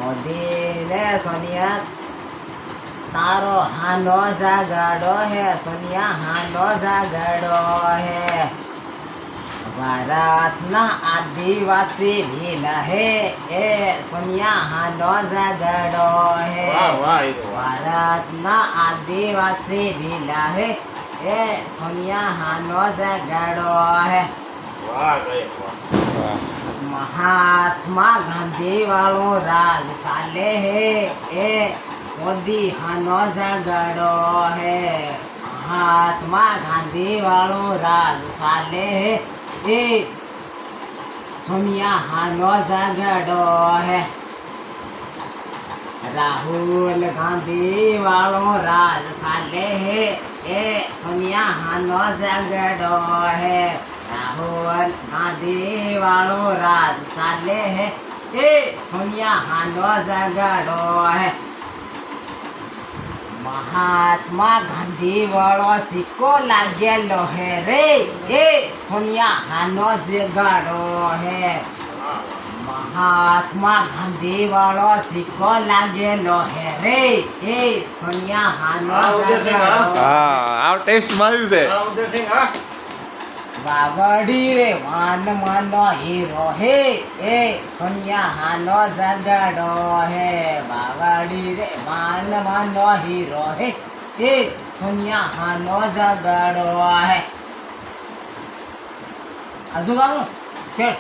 મોઢીને સોનિયા તારો હાનો જાગડો હે સોનિયા હાનો જાગડો હે ભારતના આદિવાસી ભીલ હે એ સોનિયા હાનો જાગડો હે ભારતના આદિવાસી ભીલ હે એ સોનિયા હાનો જાગડો હે મહાત્મા ગાંધી વાળો રાજ ચાલે હે એ મોદી હાનો જાગડો હે મહાત્મા ગાંધી વાળો રાજ ચાલે હે એ સોનિયા હાનો જાગડો હે રાહુલ ગાંધી વાળો રાજ ચાલે હે એ સોનિયા હાનો જાગડો હે રાહુલ ગાંધી વાળો રાજ ચાલે હે એ સોનિયા હાનો જાગડો હે મહાત્મા ગાંધી વાળો સિક્કો લાગેલો હે રે એ સોનિયા હાનો જાગડો હે મહાત્મા ગાંધી વાળો સિક્કો લાગેલો હે રે એ સોનિયા હાનો જાગડો આ ટેસ્ટ માર્યું છે વાગડી રે માન માનો હીરો હે એ સોનિયા હાનો જાગડો હે વાગડી રે માન માનો હીરો હે એ સોનિયા હાનો જાગડો હે આજુ ગામો ચેટ